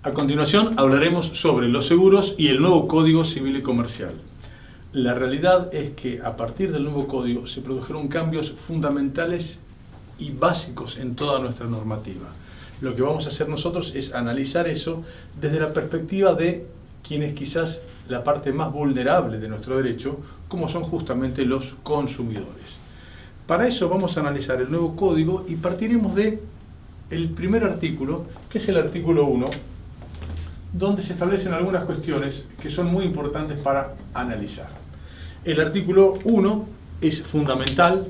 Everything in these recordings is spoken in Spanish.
A continuación hablaremos sobre los seguros y el nuevo Código Civil y Comercial. La realidad es que a partir del nuevo código se produjeron cambios fundamentales y básicos en toda nuestra normativa. Lo que vamos a hacer nosotros es analizar eso desde la perspectiva de quienes quizás la parte más vulnerable de nuestro derecho, como son justamente los consumidores. Para eso vamos a analizar el nuevo código y partiremos de el primer artículo, que es el artículo 1, donde se establecen algunas cuestiones que son muy importantes para analizar. El artículo 1 es fundamental,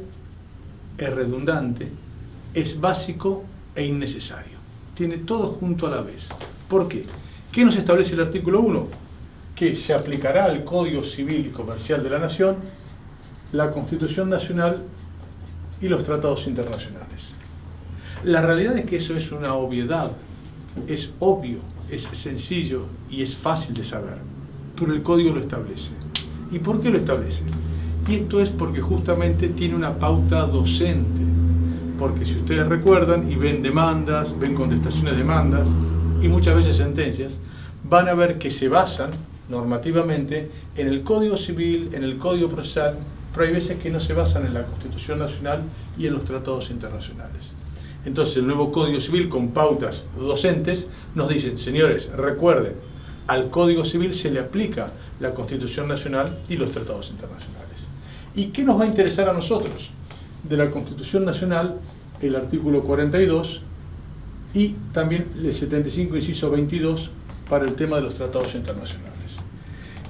es redundante, es básico e innecesario. Tiene todo junto a la vez. ¿Por qué? ¿Qué nos establece el artículo 1? Que se aplicará al Código Civil y Comercial de la Nación, la Constitución Nacional y los tratados internacionales. La realidad es que eso es una obviedad, es obvio, es sencillo y es fácil de saber, pero el Código lo establece. ¿Y por qué lo establece? Y esto es porque justamente tiene una pauta docente, porque si ustedes recuerdan y ven demandas, ven contestaciones de demandas y muchas veces sentencias, van a ver que se basan normativamente en el Código Civil, en el Código Procesal, pero hay veces que no se basan en la Constitución Nacional y en los tratados internacionales. Entonces el nuevo Código Civil con pautas docentes nos dicen, señores, recuerden, al Código Civil se le aplica la Constitución Nacional y los tratados internacionales. ¿Y qué nos va a interesar a nosotros? De la Constitución Nacional, el artículo 42 y también el 75, inciso 22, para el tema de los tratados internacionales.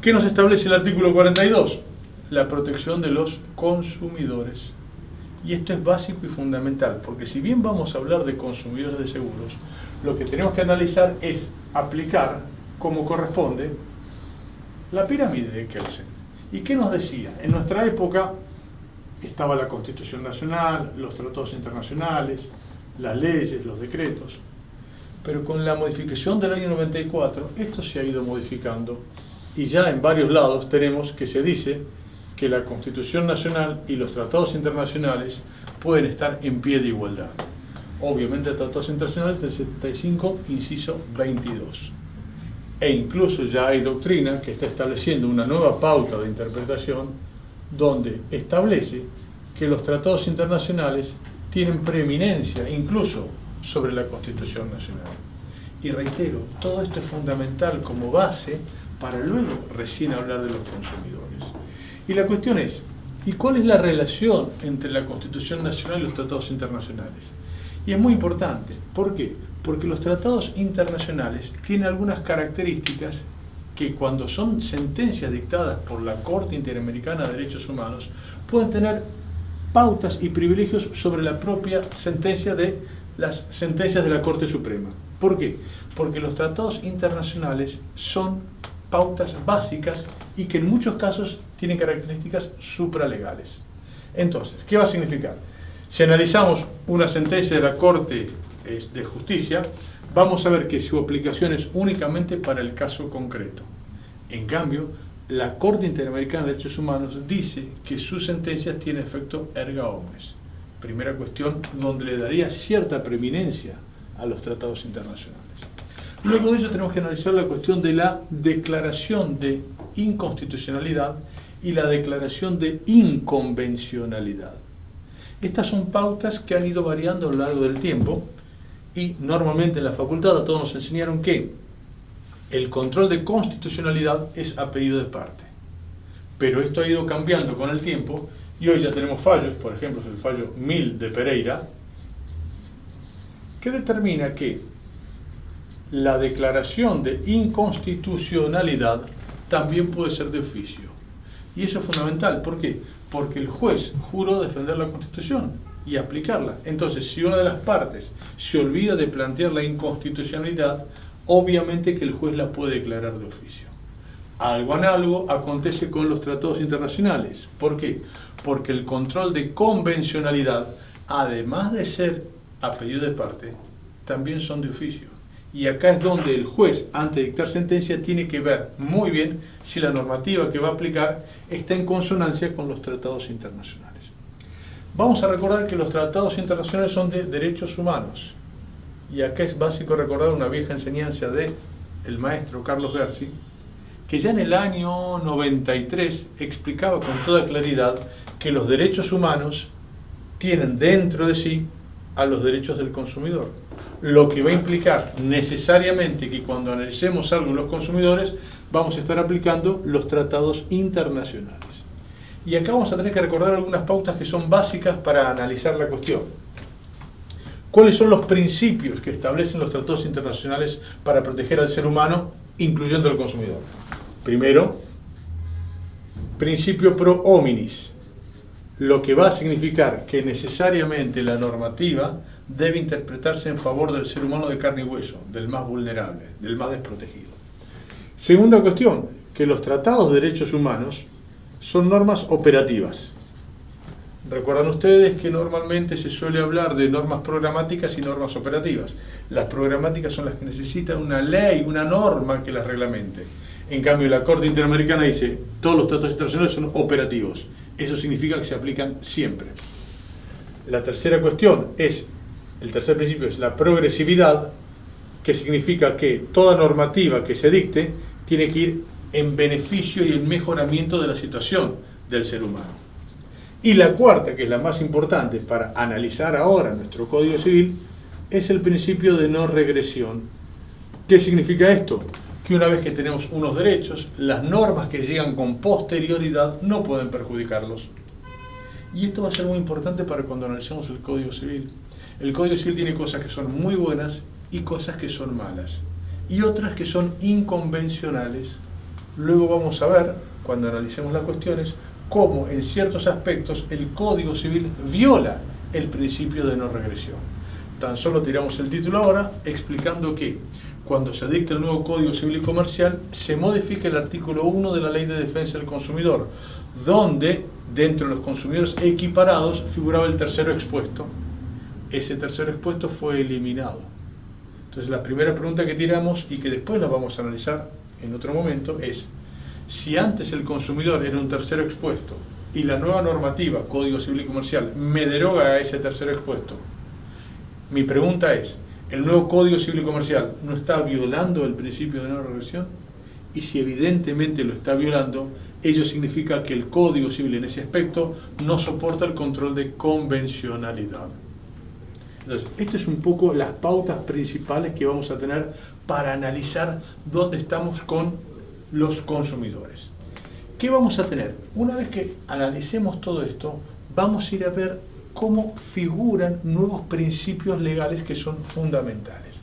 ¿Qué nos establece el artículo 42? La protección de los consumidores. Y esto es básico y fundamental, porque si bien vamos a hablar de consumidores de seguros, lo que tenemos que analizar es aplicar, como corresponde, la pirámide de Kelsen. ¿Y qué nos decía? En nuestra época estaba la Constitución Nacional, los tratados internacionales, las leyes, los decretos, pero con la modificación del año 94, esto se ha ido modificando y ya en varios lados tenemos que se dice que la Constitución Nacional y los tratados internacionales pueden estar en pie de igualdad. Obviamente tratados internacionales del 75, inciso 22. E incluso ya hay doctrina que está estableciendo una nueva pauta de interpretación donde establece que los tratados internacionales tienen preeminencia incluso sobre la Constitución Nacional. Y reitero, todo esto es fundamental como base para luego recién hablar de los consumidores. Y la cuestión es, ¿y cuál es la relación entre la Constitución Nacional y los tratados internacionales? Y es muy importante. ¿Por qué? Porque los tratados internacionales tienen algunas características que cuando son sentencias dictadas por la Corte Interamericana de Derechos Humanos pueden tener pautas y privilegios sobre la propia sentencia de las sentencias de la Corte Suprema. ¿Por qué? Porque los tratados internacionales son pautas básicas y que en muchos casos tienen características supralegales. Entonces, ¿qué va a significar? Si analizamos una sentencia de la Corte de Justicia, vamos a ver que su aplicación es únicamente para el caso concreto. En cambio, la Corte Interamericana de Derechos Humanos dice que sus sentencias tienen efecto erga omnes. Primera cuestión, donde le daría cierta preeminencia a los tratados internacionales. Luego de ello tenemos que analizar la cuestión de la declaración de inconstitucionalidad y la declaración de inconvencionalidad. Estas son pautas que han ido variando a lo largo del tiempo y normalmente en la facultad a todos nos enseñaron que el control de constitucionalidad es a pedido de parte. Pero esto ha ido cambiando con el tiempo y hoy ya tenemos fallos, por ejemplo el fallo 1000 de Pereira, que determina que la declaración de inconstitucionalidad también puede ser de oficio. Y eso es fundamental. ¿Por qué? Porque el juez juró defender la Constitución y aplicarla. Entonces, si una de las partes se olvida de plantear la inconstitucionalidad, obviamente que el juez la puede declarar de oficio. Algo análogo acontece con los tratados internacionales. ¿Por qué? Porque el control de convencionalidad, además de ser a pedido de parte, también son de oficio. Y acá es donde el juez, antes de dictar sentencia, tiene que ver muy bien si la normativa que va a aplicar está en consonancia con los tratados internacionales. Vamos a recordar que los tratados internacionales son de derechos humanos. Y acá es básico recordar una vieja enseñanza de el maestro Carlos Gersi, que ya en el año 93 explicaba con toda claridad que los derechos humanos tienen dentro de sí a los derechos del consumidor, lo que va a implicar necesariamente que cuando analicemos algo en los consumidores vamos a estar aplicando los tratados internacionales. Y acá vamos a tener que recordar algunas pautas que son básicas para analizar la cuestión. ¿Cuáles son los principios que establecen los tratados internacionales para proteger al ser humano, incluyendo al consumidor? Primero, principio pro hominis, lo que va a significar que necesariamente la normativa debe interpretarse en favor del ser humano de carne y hueso, del más vulnerable, del más desprotegido. Segunda cuestión, que los tratados de derechos humanos son normas operativas. Recuerdan ustedes que normalmente se suele hablar de normas programáticas y normas operativas. Las programáticas son las que necesitan una ley, una norma que las reglamente. En cambio, la Corte Interamericana dice, todos los tratados internacionales son operativos. Eso significa que se aplican siempre. La tercera cuestión el tercer principio es la progresividad, que significa que toda normativa que se dicte tiene que ir en beneficio y en mejoramiento de la situación del ser humano. Y la cuarta, que es la más importante para analizar ahora nuestro Código Civil, es el principio de no regresión. ¿Qué significa esto? Que una vez que tenemos unos derechos, las normas que llegan con posterioridad no pueden perjudicarlos. Y esto va a ser muy importante para cuando analicemos el Código Civil. El Código Civil tiene cosas que son muy buenas y cosas que son malas. Y otras que son inconvencionales. Luego vamos a ver, cuando analicemos las cuestiones, cómo en ciertos aspectos el Código Civil viola el principio de no regresión. Tan solo tiramos el título ahora explicando que cuando se dicta el nuevo Código Civil y Comercial se modifica el artículo 1 de la Ley de Defensa del Consumidor, donde dentro de los consumidores equiparados figuraba el tercero expuesto. Ese tercero expuesto fue eliminado. Entonces la primera pregunta que tiramos y que después la vamos a analizar en otro momento es: si antes el consumidor era un tercero expuesto y la nueva normativa, Código Civil y Comercial, me deroga a ese tercero expuesto, mi pregunta es, ¿el nuevo Código Civil y Comercial no está violando el principio de no regresión? Y si evidentemente lo está violando, ello significa que el Código Civil en ese aspecto no soporta el control de convencionalidad. Entonces, esto es un poco las pautas principales que vamos a tener para analizar dónde estamos con los consumidores. ¿Qué vamos a tener? Una vez que analicemos todo esto, vamos a ir a ver cómo figuran nuevos principios legales que son fundamentales.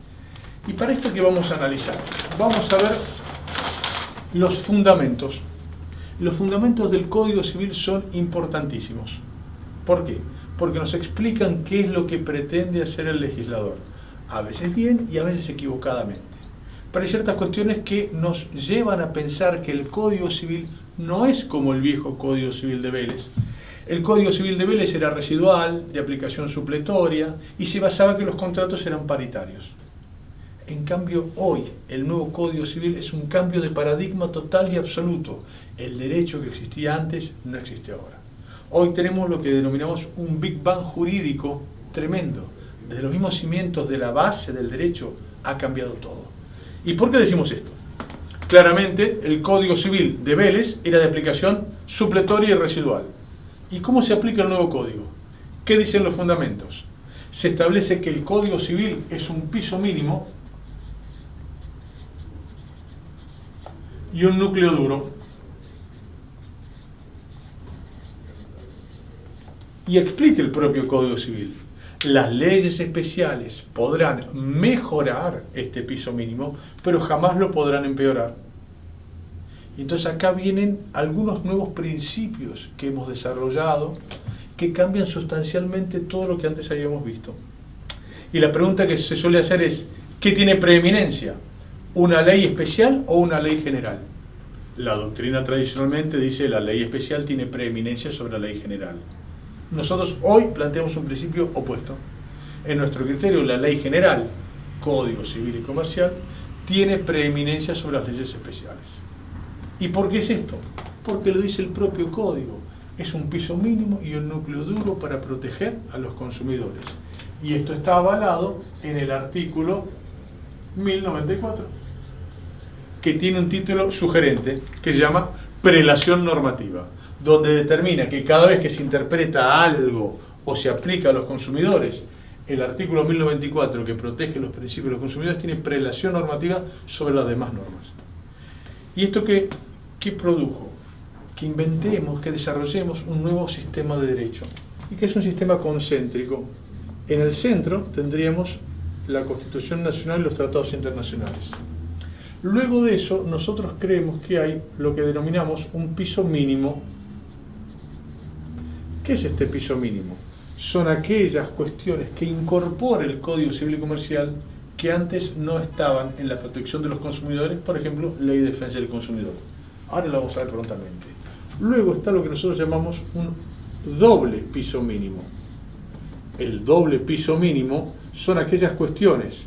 Y para esto, ¿qué vamos a analizar? Vamos a ver los fundamentos. Los fundamentos del Código Civil son importantísimos. ¿Por qué? Porque nos explican qué es lo que pretende hacer el legislador. A veces bien y a veces equivocadamente. Pero hay ciertas cuestiones que nos llevan a pensar que el Código Civil no es como el viejo Código Civil de Vélez. El Código Civil de Vélez era residual, de aplicación supletoria, y se basaba en que los contratos eran paritarios. En cambio, hoy, el nuevo Código Civil es un cambio de paradigma total y absoluto. El derecho que existía antes no existe ahora. Hoy tenemos lo que denominamos un Big Bang jurídico tremendo. Desde los mismos cimientos de la base del derecho ha cambiado todo. ¿Y por qué decimos esto? Claramente, el Código Civil de Vélez era de aplicación supletoria y residual. ¿Y cómo se aplica el nuevo código? ¿Qué dicen los fundamentos? Se establece que el Código Civil es un piso mínimo y un núcleo duro. Y explica el propio Código Civil. Las leyes especiales podrán mejorar este piso mínimo, pero jamás lo podrán empeorar. Entonces acá vienen algunos nuevos principios que hemos desarrollado que cambian sustancialmente todo lo que antes habíamos visto. Y la pregunta que se suele hacer es, ¿qué tiene preeminencia? ¿Una ley especial o una ley general? La doctrina tradicionalmente dice que la ley especial tiene preeminencia sobre la ley general. Nosotros hoy planteamos un principio opuesto. En nuestro criterio, la ley general, Código Civil y Comercial, tiene preeminencia sobre las leyes especiales. ¿Y por qué es esto? Porque lo dice el propio Código. Es un piso mínimo y un núcleo duro para proteger a los consumidores. Y esto está avalado en el artículo 1094. que tiene un título sugerente que se llama prelación normativa, donde determina que cada vez que se interpreta algo o se aplica a los consumidores, el artículo 1094 que protege los principios de los consumidores tiene prelación normativa sobre las demás normas. ¿Y esto qué produjo? Que inventemos, que desarrollemos un nuevo sistema de derecho, y que es un sistema concéntrico. En el centro tendríamos la Constitución Nacional y los tratados internacionales. Luego de eso, nosotros creemos que hay lo que denominamos un piso mínimo. ¿Qué es este piso mínimo? Son aquellas cuestiones que incorpora el Código Civil y Comercial que antes no estaban en la protección de los consumidores, por ejemplo, Ley de Defensa del Consumidor. Ahora lo vamos a ver prontamente. Luego está lo que nosotros llamamos un doble piso mínimo. El doble piso mínimo son aquellas cuestiones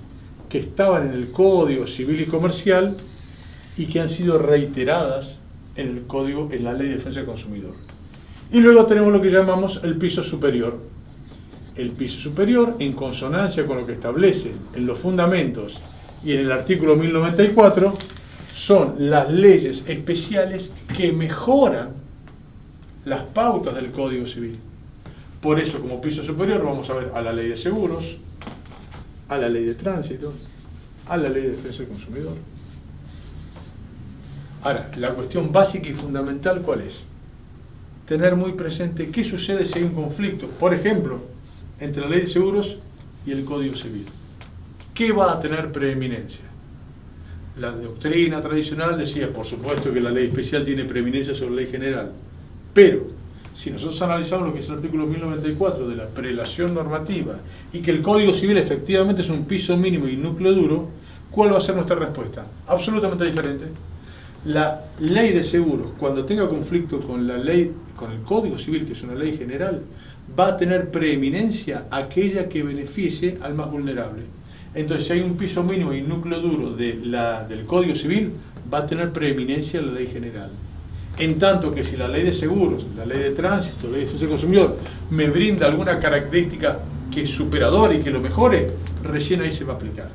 que estaban en el Código Civil y Comercial y que han sido reiteradas en el Código, en la Ley de Defensa del Consumidor. Y luego tenemos lo que llamamos el piso superior. El piso superior, en consonancia con lo que establece en los fundamentos y en el artículo 1094, son las leyes especiales que mejoran las pautas del Código Civil. Por eso, como piso superior, vamos a ver a la Ley de Seguros, a la Ley de Tránsito, a la Ley de Defensa del Consumidor. Ahora, la cuestión básica y fundamental, ¿cuál es? Tener muy presente qué sucede si hay un conflicto, por ejemplo, entre la Ley de Seguros y el Código Civil. ¿Qué va a tener preeminencia? La doctrina tradicional decía, por supuesto, que la ley especial tiene preeminencia sobre la ley general, pero si nosotros analizamos lo que es el artículo 1094 de la prelación normativa y que el Código Civil efectivamente es un piso mínimo y núcleo duro, ¿cuál va a ser nuestra respuesta? Absolutamente diferente. La ley de seguros, cuando tenga conflicto con la ley, con el Código Civil, que es una ley general, va a tener preeminencia aquella que beneficie al más vulnerable. Entonces, si hay un piso mínimo y núcleo duro del Código Civil, va a tener preeminencia la ley general. En tanto que si la ley de seguros, la ley de tránsito, la ley de defensa del consumidor, me brinda alguna característica que es superadora y que lo mejore, recién ahí se va a aplicar.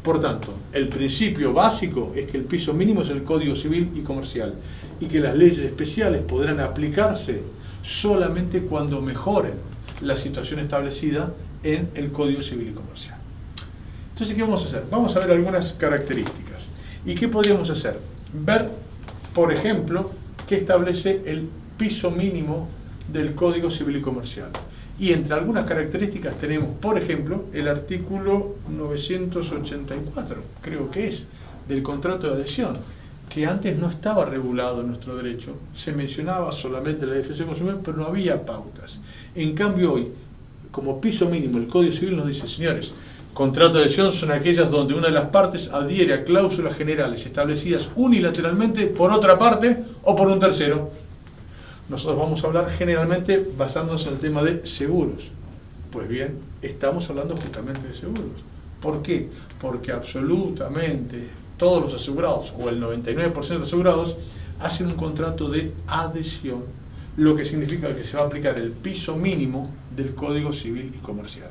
Por tanto, el principio básico es que el piso mínimo es el Código Civil y Comercial y que las leyes especiales podrán aplicarse solamente cuando mejoren la situación establecida en el Código Civil y Comercial. Entonces, ¿qué vamos a hacer? Vamos a ver algunas características. ¿Y qué podríamos hacer? Ver, por ejemplo, qué establece el piso mínimo del Código Civil y Comercial. Y entre algunas características tenemos, por ejemplo, el artículo 984, creo que es, del contrato de adhesión, que antes no estaba regulado en nuestro derecho. Se mencionaba solamente la defensa del consumidor, pero no había pautas. En cambio hoy, como piso mínimo, el Código Civil nos dice, señores, contrato de adhesión son aquellas donde una de las partes adhiere a cláusulas generales establecidas unilateralmente por otra parte o por un tercero. Nosotros vamos a hablar generalmente basándonos en el tema de seguros. Pues bien, estamos hablando justamente de seguros. ¿Por qué? Porque absolutamente todos los asegurados, o el 99% de los asegurados, hacen un contrato de adhesión, lo que significa que se va a aplicar el piso mínimo del Código Civil y Comercial.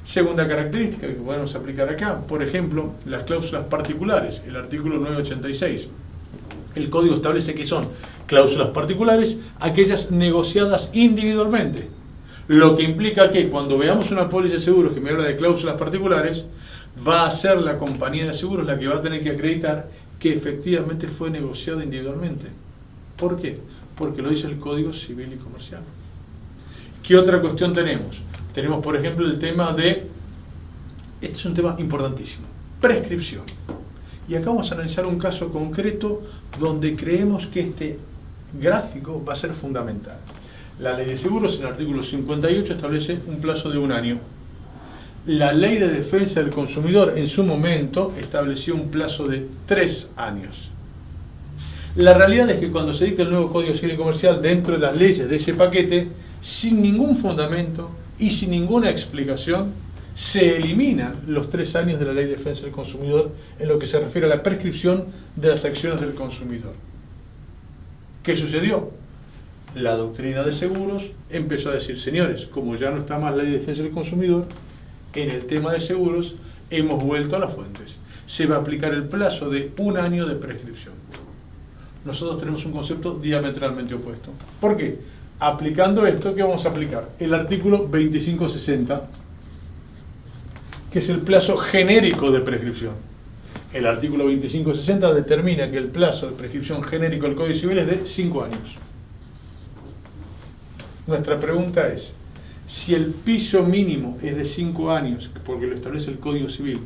Segunda característica que podemos aplicar acá, por ejemplo, las cláusulas particulares, el artículo 986. El Código establece que son cláusulas particulares aquellas negociadas individualmente, lo que implica que cuando veamos una póliza de seguros que me habla de cláusulas particulares, va a ser la compañía de seguros la que va a tener que acreditar que efectivamente fue negociada individualmente. ¿Por qué? Porque lo dice el Código Civil y Comercial. ¿Qué otra cuestión tenemos? Tenemos, por ejemplo, el tema de, este es un tema importantísimo, prescripción. Y acá vamos a analizar un caso concreto donde creemos que este gráfico va a ser fundamental. La ley de seguros, en el artículo 58, establece un plazo de 1 año. La ley de defensa del consumidor, en su momento, estableció un plazo de 3 años. La realidad es que cuando se dicta el nuevo Código Civil y Comercial, dentro de las leyes de ese paquete, sin ningún fundamento y sin ninguna explicación, se eliminan los 3 años de la Ley de Defensa del Consumidor en lo que se refiere a la prescripción de las acciones del consumidor. ¿Qué sucedió? La doctrina de seguros empezó a decir, señores, como ya no está más la Ley de Defensa del Consumidor, en el tema de seguros hemos vuelto a las fuentes. se va a aplicar el plazo de 1 año de prescripción. Nosotros tenemos un concepto diametralmente opuesto. ¿Por qué? Aplicando esto, ¿qué vamos a aplicar? El artículo 2560, que es el plazo genérico de prescripción. El artículo 2560 determina que el plazo de prescripción genérico del Código Civil es de 5 años. Nuestra pregunta es, si el piso mínimo es de 5 años, porque lo establece el Código Civil,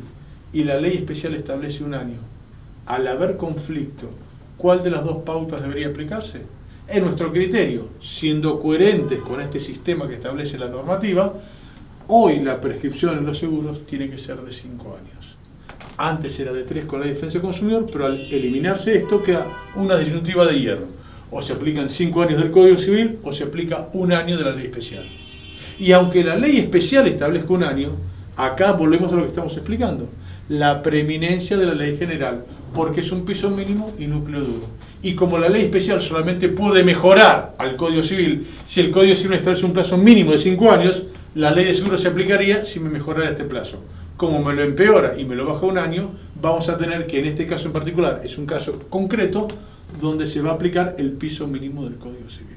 y la ley especial establece 1 año, al haber conflicto, ¿cuál de las dos pautas debería aplicarse? En nuestro criterio, siendo coherentes con este sistema que establece la normativa, hoy la prescripción en los seguros tiene que ser de 5 años. Antes era de 3 con la defensa del consumidor, pero al eliminarse esto queda una disyuntiva de hierro. O se aplican 5 años del Código Civil o se aplica 1 año de la ley especial. Y aunque la ley especial establezca 1 año, acá volvemos a lo que estamos explicando. La preeminencia de la ley general, porque es un piso mínimo y núcleo duro. Y como la ley especial solamente puede mejorar al Código Civil, si el Código Civil establece un plazo mínimo de 5 años, la ley de seguro se aplicaría si me mejorara este plazo. Como me lo empeora y me lo baja 1 año, vamos a tener que en este caso en particular, es un caso concreto, donde se va a aplicar el piso mínimo del Código Civil.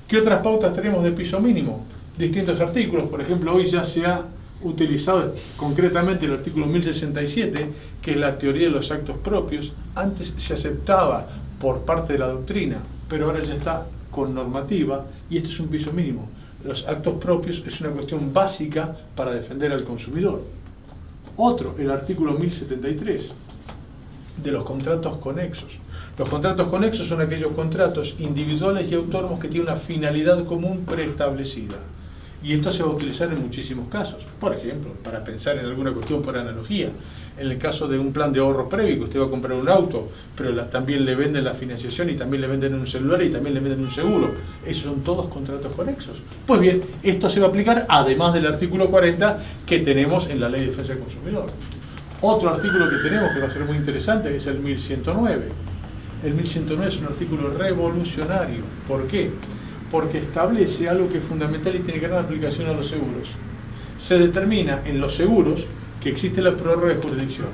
¿Qué otras pautas tenemos de piso mínimo? Distintos artículos, por ejemplo, hoy ya se ha utilizado concretamente el artículo 1067, que es la teoría de los actos propios. Antes se aceptaba por parte de la doctrina, pero ahora ya está con normativa y este es un piso mínimo. Los actos propios es una cuestión básica para defender al consumidor. Otro, el artículo 1073, de los contratos conexos. Los contratos conexos son aquellos contratos individuales y autónomos que tienen una finalidad común preestablecida. Y esto se va a utilizar en muchísimos casos. Por ejemplo, para pensar en alguna cuestión por analogía, en el caso de un plan de ahorro previo, que usted va a comprar un auto, pero también le venden la financiación y también le venden un celular y también le venden un seguro. Esos son todos contratos conexos. Pues bien, esto se va a aplicar además del artículo 40 que tenemos en la Ley de Defensa del Consumidor. Otro artículo que tenemos que va a ser muy interesante es el 1109. El 1109 es un artículo revolucionario. ¿Por qué? Porque establece algo que es fundamental y tiene gran aplicación a los seguros. Se determina en los seguros que existe la prórroga de jurisdicción.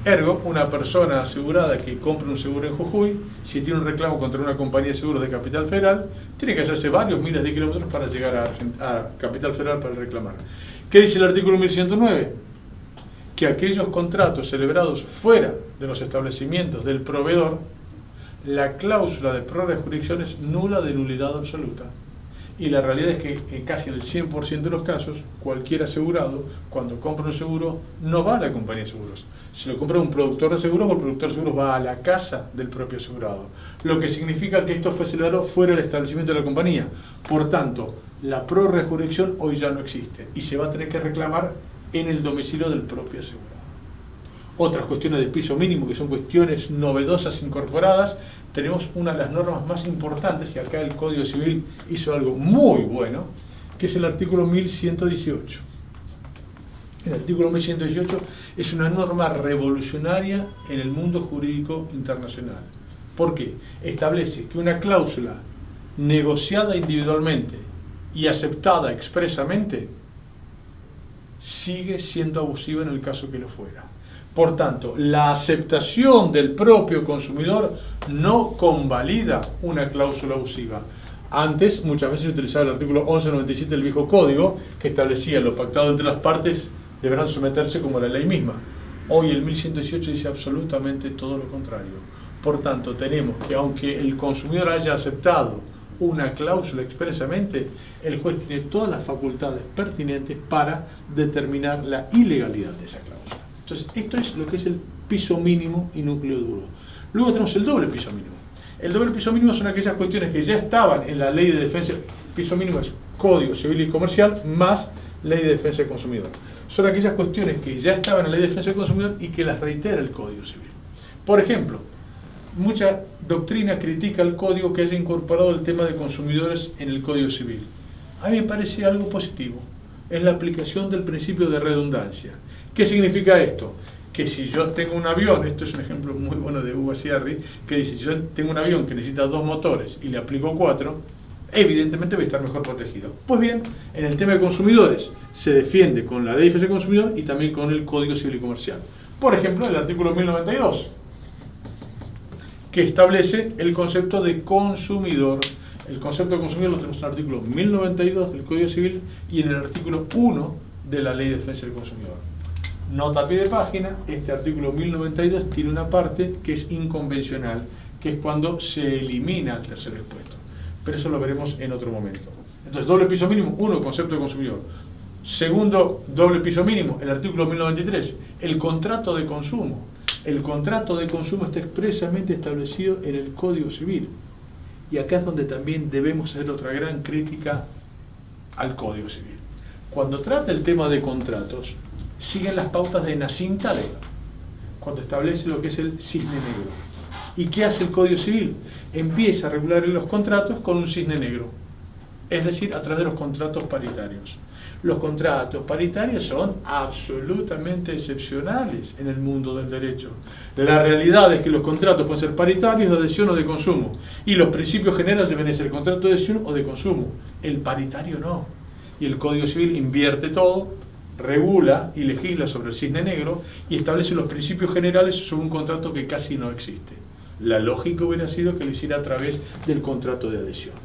Ergo, una persona asegurada que compra un seguro en Jujuy, si tiene un reclamo contra una compañía de seguros de Capital Federal, tiene que hacerse varios miles de kilómetros para llegar a Capital Federal para reclamar. ¿Qué dice el artículo 1109? Que aquellos contratos celebrados fuera de los establecimientos del proveedor, la cláusula de prórroga de jurisdicción es nula de nulidad absoluta. Y la realidad es que en casi el 100% de los casos, cualquier asegurado, cuando compra un seguro, no va a la compañía de seguros. Si lo compra un productor de seguros, el productor de seguros va a la casa del propio asegurado. Lo que significa que esto fue celebrado fuera del establecimiento de la compañía. Por tanto, la prórroga de jurisdicción hoy ya no existe y se va a tener que reclamar en el domicilio del propio asegurado. Otras cuestiones de piso mínimo, que son cuestiones novedosas incorporadas, tenemos una de las normas más importantes, y acá el Código Civil hizo algo muy bueno, que es el artículo 1118. El artículo 1118 es una norma revolucionaria en el mundo jurídico internacional. ¿Por qué? Establece que una cláusula negociada individualmente y aceptada expresamente sigue siendo abusiva en el caso que lo fuera. Por tanto, la aceptación del propio consumidor no convalida una cláusula abusiva. Antes, muchas veces se utilizaba el artículo 1197 del viejo código, que establecía lo pactado entre las partes deberán someterse como la ley misma. Hoy el 1118 dice absolutamente todo lo contrario. Por tanto, tenemos que aunque el consumidor haya aceptado una cláusula expresamente, el juez tiene todas las facultades pertinentes para determinar la ilegalidad de esa cláusula. Entonces, esto es lo que es el piso mínimo y núcleo duro. Luego tenemos el doble piso mínimo. El doble piso mínimo son aquellas cuestiones que ya estaban en la Ley de Defensa. Piso mínimo es Código Civil y Comercial más Ley de Defensa del Consumidor. Son aquellas cuestiones que ya estaban en la Ley de Defensa del Consumidor y que las reitera el Código Civil. Por ejemplo, mucha doctrina critica al Código que haya incorporado el tema de consumidores en el Código Civil. A mí me parece algo positivo. Es la aplicación del principio de redundancia. ¿Qué significa esto? Que si yo tengo un avión, esto es un ejemplo muy bueno de Hugo Sierri, que dice, si yo tengo un avión que necesita 2 motores y le aplico 4, evidentemente voy a estar mejor protegido. Pues bien, en el tema de consumidores se defiende con la Ley de Defensa del Consumidor y también con el Código Civil y Comercial. Por ejemplo, el artículo 1092, que establece el concepto de consumidor. El concepto de consumidor lo tenemos en el artículo 1092 del Código Civil y en el artículo 1 de la Ley de Defensa del Consumidor. Nota a pie de página, este artículo 1092 tiene una parte que es inconvencional, que es cuando se elimina el tercero expuesto. Pero eso lo veremos en otro momento. Entonces, doble piso mínimo, 1, concepto de consumidor. Segundo, doble piso mínimo, el artículo 1093, el contrato de consumo. El contrato de consumo está expresamente establecido en el Código Civil. Y acá es donde también debemos hacer otra gran crítica al Código Civil. Cuando trata el tema de contratos, siguen las pautas de Nassim Taleb, cuando establece lo que es el cisne negro. ¿Y qué hace el Código Civil? Empieza a regular los contratos con un cisne negro, es decir, a través de los contratos paritarios. Los contratos paritarios son absolutamente excepcionales en el mundo del derecho. La realidad es que los contratos pueden ser paritarios, de adhesión o de consumo. Y los principios generales deben ser contrato de adhesión o de consumo. El paritario no. Y el Código Civil invierte todo, regula y legisla sobre el cisne negro y establece los principios generales sobre un contrato que casi no existe. La lógica hubiera sido que lo hiciera a través del contrato de adhesión.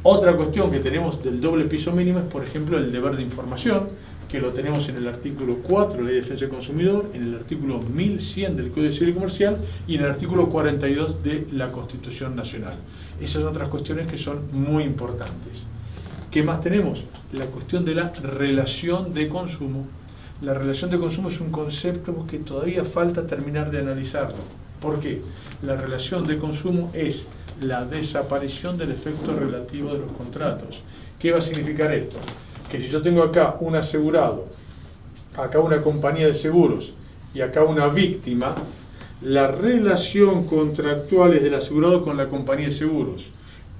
Otra cuestión que tenemos del doble piso mínimo es, por ejemplo, el deber de información, que lo tenemos en el artículo 4 de la Ley de Defensa del Consumidor, en el artículo 1100 del Código Civil y Comercial y en el artículo 42 de la Constitución Nacional. Esas son otras cuestiones que son muy importantes. ¿Qué más tenemos? La cuestión de la relación de consumo. La relación de consumo es un concepto que todavía falta terminar de analizarlo. ¿Por qué? La relación de consumo es la desaparición del efecto relativo de los contratos. ¿Qué va a significar esto? Que si yo tengo acá un asegurado, acá una compañía de seguros y acá una víctima, la relación contractual es del asegurado con la compañía de seguros,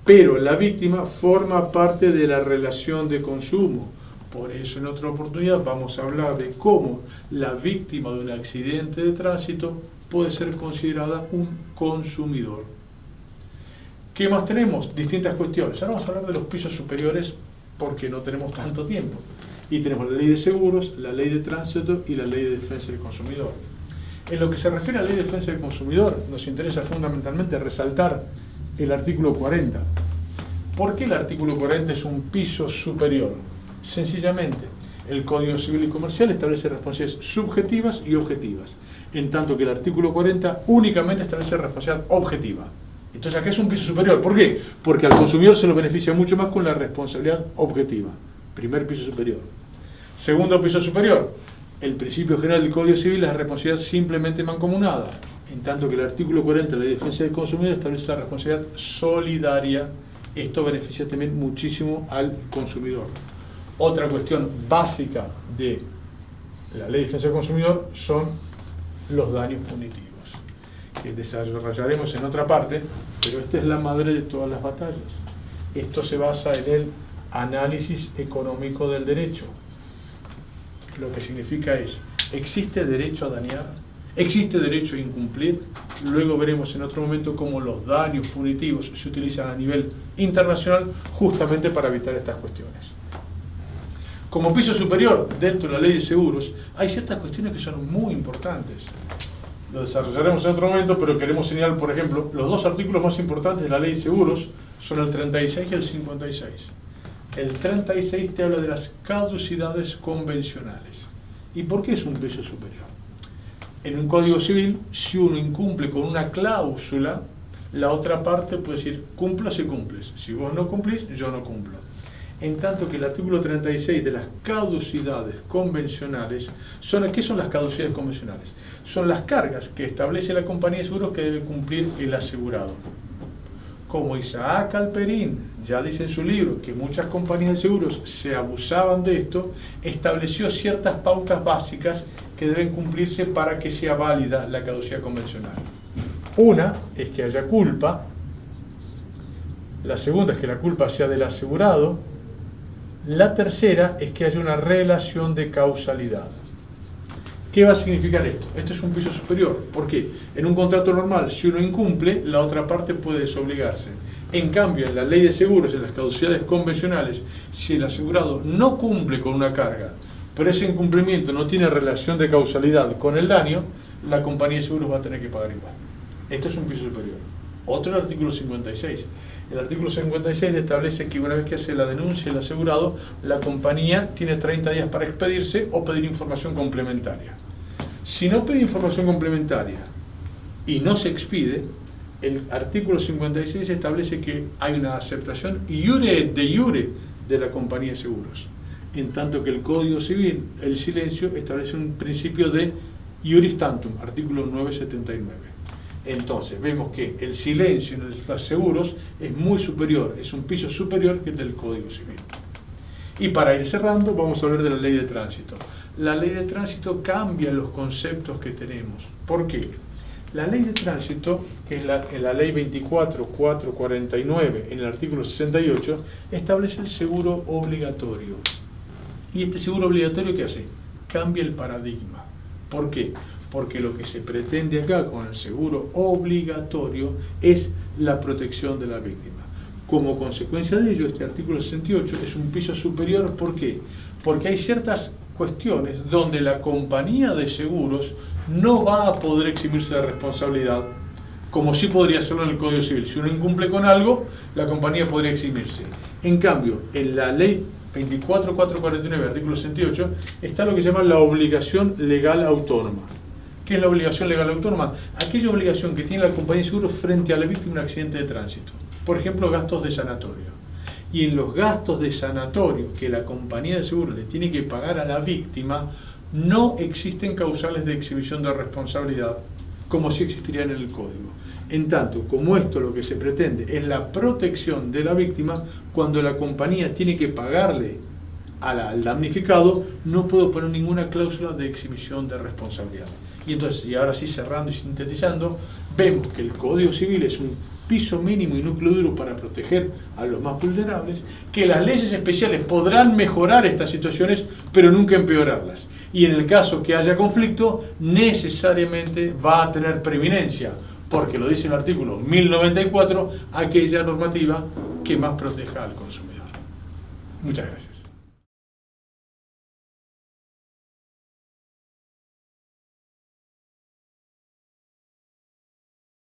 pero la víctima forma parte de la relación de consumo. Por eso en otra oportunidad vamos a hablar de cómo la víctima de un accidente de tránsito puede ser considerada un consumidor. ¿Qué más tenemos? Distintas cuestiones. Ahora vamos a hablar de los pisos superiores porque no tenemos tanto tiempo. Y tenemos la ley de seguros, la ley de tránsito y la ley de defensa del consumidor. En lo que se refiere a la ley de defensa del consumidor, nos interesa fundamentalmente resaltar el artículo 40. ¿Por qué el artículo 40 es un piso superior? Sencillamente, el Código Civil y Comercial establece responsabilidades subjetivas y objetivas, en tanto que el artículo 40 únicamente establece responsabilidad objetiva. Entonces acá es un piso superior. ¿Por qué? Porque al consumidor se lo beneficia mucho más con la responsabilidad objetiva. Primer piso superior. Segundo piso superior. El principio general del Código Civil es la responsabilidad simplemente mancomunada, en tanto que el artículo 40 de la Ley de Defensa del Consumidor establece la responsabilidad solidaria. Esto beneficia también muchísimo al consumidor. Otra cuestión básica de la Ley de Defensa del Consumidor son los daños punitivos, que desarrollaremos en otra parte, pero esta es la madre de todas las batallas. Esto se basa en el análisis económico del derecho. Lo que significa es, ¿existe derecho a dañar? ¿Existe derecho a incumplir? Luego veremos en otro momento cómo los daños punitivos se utilizan a nivel internacional justamente para evitar estas cuestiones. Como piso superior, dentro de la ley de seguros, hay ciertas cuestiones que son muy importantes. Lo desarrollaremos en otro momento, pero queremos señalar, por ejemplo, los dos artículos más importantes de la ley de seguros son el 36 y el 56. El 36 te habla de las caducidades convencionales. ¿Y por qué es un piso superior? En un código civil, si uno incumple con una cláusula, la otra parte puede decir, cumplo si cumples. Si vos no cumplís, yo no cumplo. En tanto que el artículo 36 de las caducidades convencionales, ¿qué son las caducidades convencionales? Son las cargas que establece la compañía de seguros que debe cumplir el asegurado. Como Isaac Alperín ya dice en su libro que muchas compañías de seguros se abusaban de esto, estableció ciertas pautas básicas que deben cumplirse para que sea válida la caducidad convencional. Una es que haya culpa, la segunda es que la culpa sea del asegurado, la tercera es que haya una relación de causalidad. ¿Qué va a significar esto? Esto es un piso superior. ¿Por qué? En un contrato normal, si uno incumple, la otra parte puede desobligarse. En cambio, en la ley de seguros, en las caducidades convencionales, si el asegurado no cumple con una carga pero ese incumplimiento no tiene relación de causalidad con el daño, la compañía de seguros va a tener que pagar igual. Esto es un piso superior. Otro, el artículo 56. El artículo 56 establece que una vez que hace la denuncia el asegurado, la compañía tiene 30 días para expedirse o pedir información complementaria. Si no pide información complementaria y no se expide, el artículo 56 establece que hay una aceptación iure de iure de la compañía de seguros, en tanto que el Código Civil, el silencio, establece un principio de iuris tantum, artículo 979. Entonces, vemos que el silencio en los seguros es muy superior, es un piso superior que el del Código Civil. Y para ir cerrando, vamos a hablar de la ley de tránsito. La ley de tránsito cambia los conceptos que tenemos. ¿Por qué? La ley de tránsito, que es la ley 24.449, en el artículo 68, establece el seguro obligatorio. ¿Y este seguro obligatorio qué hace? Cambia el paradigma. ¿Por qué? Porque lo que se pretende acá con el seguro obligatorio es la protección de la víctima. Como consecuencia de ello, este artículo 68 es un piso superior. ¿Por qué? Porque hay ciertas cuestiones donde la compañía de seguros no va a poder eximirse de responsabilidad, como sí podría hacerlo en el Código Civil. Si uno incumple con algo, la compañía podría eximirse. En cambio, en la ley 24.449, artículo 68, está lo que se llama la obligación legal autónoma. ¿Qué es la obligación legal autónoma? Aquella obligación que tiene la compañía de seguros frente a la víctima de un accidente de tránsito. Por ejemplo, gastos de sanatorio. Y en los gastos de sanatorio que la compañía de seguros le tiene que pagar a la víctima, no existen causales de exhibición de responsabilidad, como sí existirían en el Código. En tanto, como esto lo que se pretende es la protección de la víctima, cuando la compañía tiene que pagarle al damnificado, no puedo poner ninguna cláusula de exhibición de responsabilidad. Y entonces, y ahora sí cerrando y sintetizando, vemos que el Código Civil es un piso mínimo y núcleo duro para proteger a los más vulnerables, que las leyes especiales podrán mejorar estas situaciones, pero nunca empeorarlas. Y en el caso que haya conflicto, necesariamente va a tener preeminencia, porque lo dice el artículo 1094, aquella normativa que más proteja al consumidor. Muchas gracias.